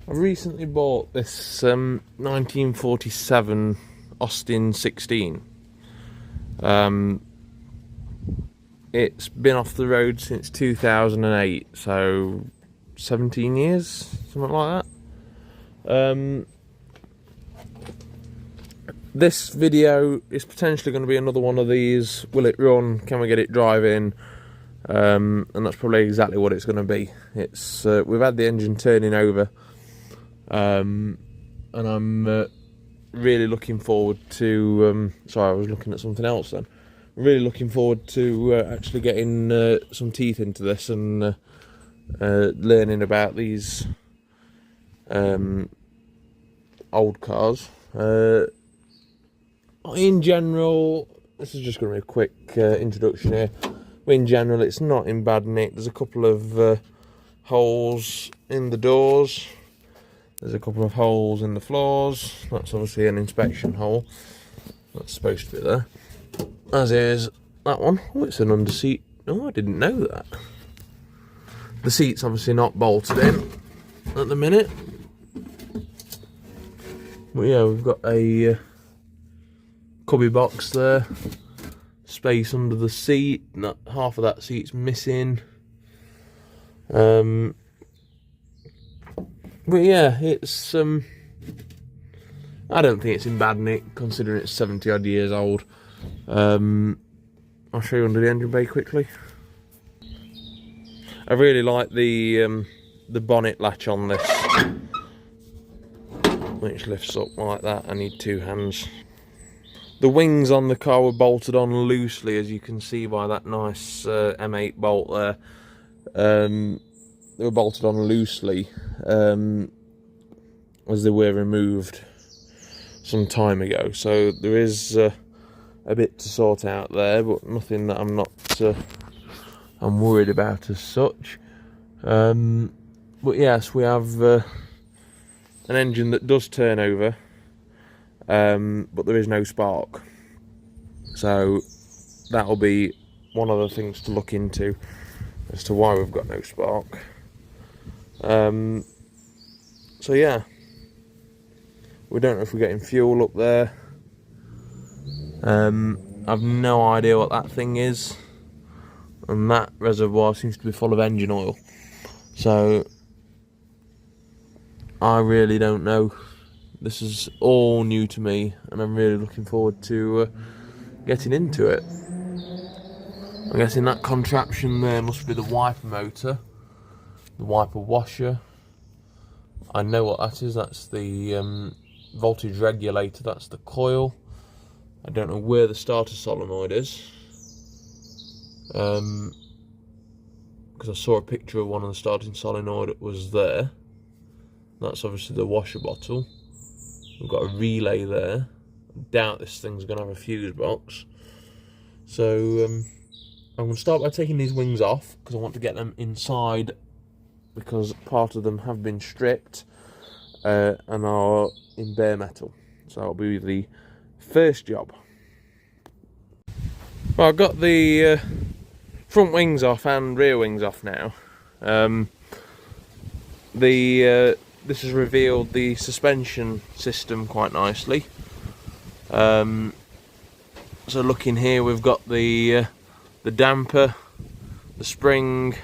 I recently bought this 1947 Austin 16. It's been off the road since 2008, so 17 years, something like that. This video is potentially going to be another one of these. Will it run? Can we get it driving? And that's probably exactly what it's going to be. It's we've had the engine turning over, and I'm really looking forward to. Sorry, I was looking at something else then. Really looking forward to actually getting some teeth into this and learning about these old cars. In general, this is just going to be a quick introduction here. In general, it's not in bad nick. There's a couple of holes in the doors. There's a couple of holes in the floors. That's obviously an inspection hole. That's supposed to be there. As is that one. Oh, it's an underseat. Oh, I didn't know that. The seat's obviously not bolted in at the minute. But yeah, we've got a cubby box there. Space under the seat. Half of that seat's missing. But yeah, it's I don't think it's in bad nick considering it's 70 odd years old. I'll show you under the engine bay quickly. I really like the bonnet latch on this, which lifts up like that. I need two hands. The wings on the car were bolted on loosely, as you can see by that nice M8 bolt there. They were bolted on loosely as they were removed some time ago. So there is a bit to sort out there, but nothing that I'm worried about as such. But yes, we have an engine that does turn over. But there is no spark, so that'll be one of the things to look into as to why we've got no spark. So yeah, we don't know if we're getting fuel up there. I've no idea what that thing is, and that reservoir seems to be full of engine oil, so I really don't know. This is all new to me, and I'm really looking forward to getting into it. I'm guessing that contraption there must be the wiper motor, the wiper washer. I know what that is. That's the voltage regulator. That's the coil. I don't know where the starter solenoid is, because I saw a picture of one of the starting solenoid that was there. That's obviously the washer bottle. We've got a relay there. I doubt this thing's going to have a fuse box. So I'm going to start by taking these wings off, because I want to get them inside, because part of them have been stripped and are in bare metal. So that'll be the first job. Well, I've got the front wings off and rear wings off now. This has revealed the suspension system quite nicely. So looking here, we've got the damper, the spring,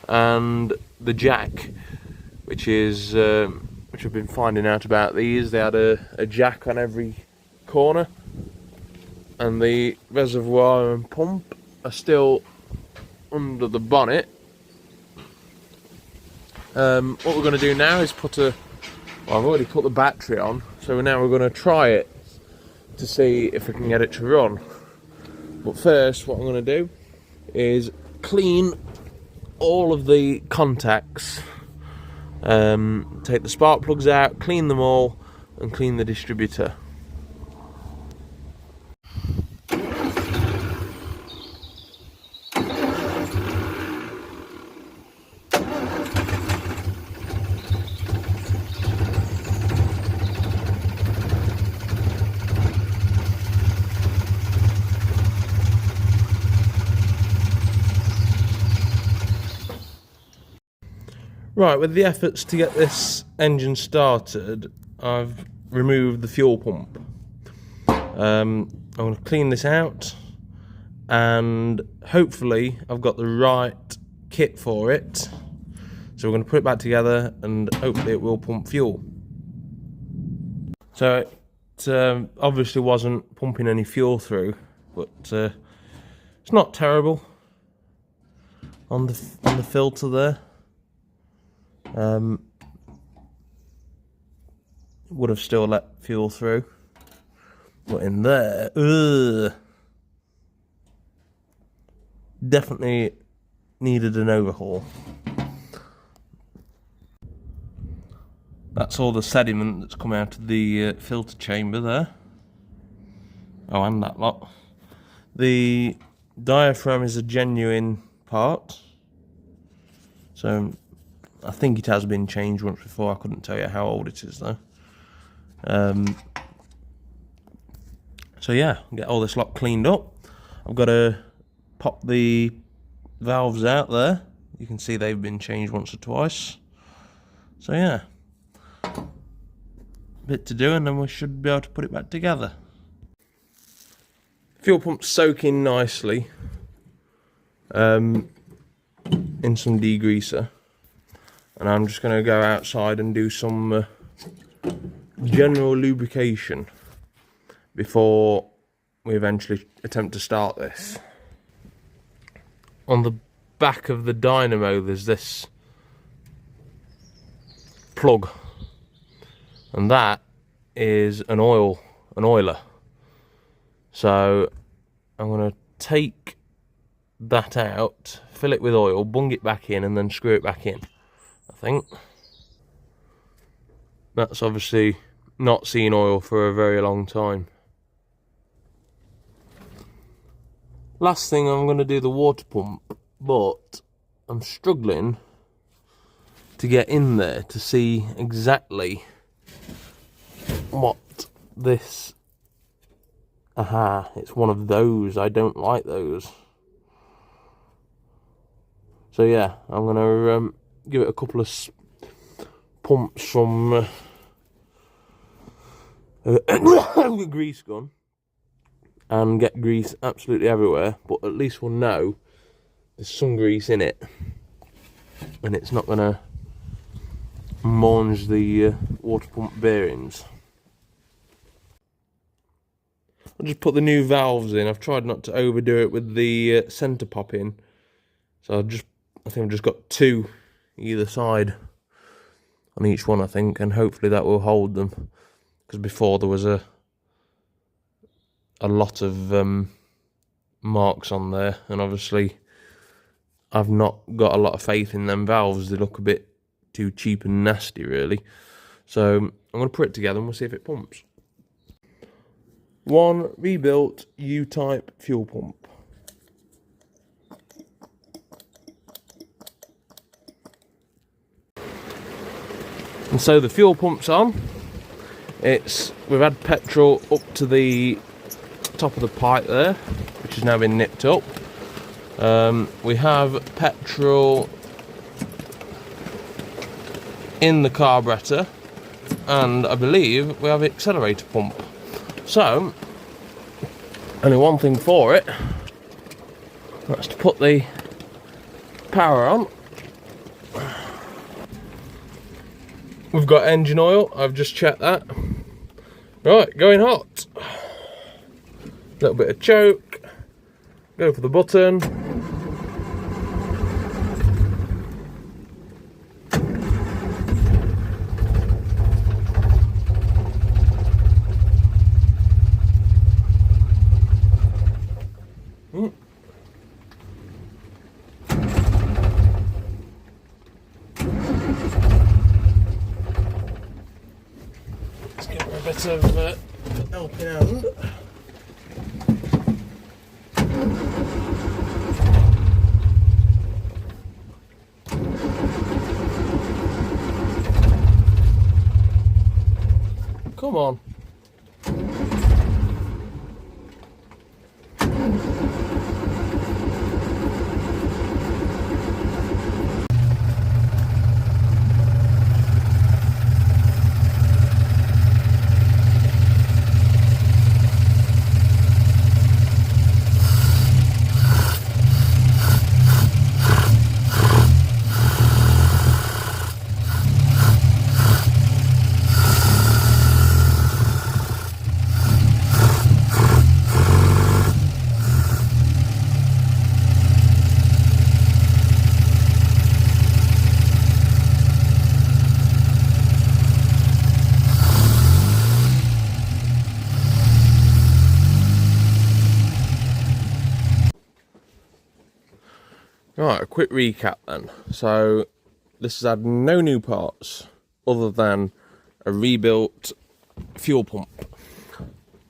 and the jack, which I've been finding out about these. They had a jack on every corner, and the reservoir and pump are still under the bonnet. What we're going to do now is well, I've already put the battery on, so now we're going to try it to see if we can get it to run. But first, what I'm going to do is clean all of the contacts, take the spark plugs out, clean them all, and clean the distributor. Right, with the efforts to get this engine started, I've removed the fuel pump. I'm going to clean this out, and hopefully I've got the right kit for it. So we're going to put it back together, and hopefully it will pump fuel. So it obviously wasn't pumping any fuel through, but it's not terrible on the filter there. Would have still let fuel through, but in there, definitely needed an overhaul. That's all the sediment that's come out of the filter chamber there. Oh, and that lot. The diaphragm is a genuine part, so I think it has been changed once before. I couldn't tell you how old it is though. So yeah, get all this lot cleaned up. I've got to pop the valves out there. You can see they've been changed once or twice. So yeah, bit to do, and then we should be able to put it back together. Fuel pump's soaking nicely in some degreaser. And I'm just going to go outside and do some general lubrication before we eventually attempt to start this. On the back of the dynamo there's this plug, and that is an oiler. So I'm going to take that out, fill it with oil, bung it back in, and then screw it back in. I think that's obviously not seen oil for a very long time. Last thing, I'm going to do the water pump, but I'm struggling to get in there to see exactly what this... Aha, it's one of those. I don't like those. So yeah, I'm going to give it a couple of pumps from a grease gun and get grease absolutely everywhere, but at least we'll know there's some grease in it and it's not going to mange the water pump bearings. I'll just put the new valves in. I've tried not to overdo it with the centre pop in, so I think I've just got two either side on each one, I think, and hopefully that will hold them, because before there was a lot of marks on there, and obviously I've not got a lot of faith in them valves. They look a bit too cheap and nasty really, so I'm going to put it together and we'll see if it pumps. One rebuilt U-type fuel pump. And so the fuel pump's on. We've had petrol up to the top of the pipe there, which has now been nipped up. We have petrol in the carburetor, and I believe we have an accelerator pump. So, only one thing for it, that's to put the power on. We've got engine oil, I've just checked that. Right, going hot. Little bit of choke, go for the button. Let's give her a bit of helping hand. Come on. Right, a quick recap then. So this has had no new parts other than a rebuilt fuel pump.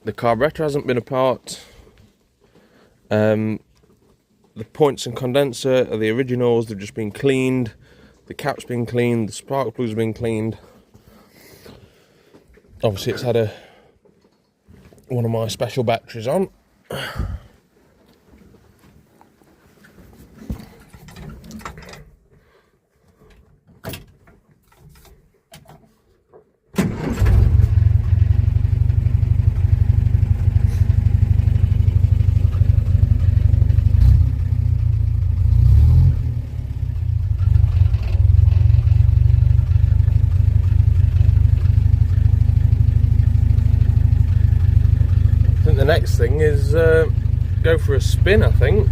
The carburetor hasn't been apart. The points and condenser are the originals, they've just been cleaned. The cap's been cleaned, the spark plugs have been cleaned. Obviously it's had one of my special batteries on. The next thing is go for a spin, I think.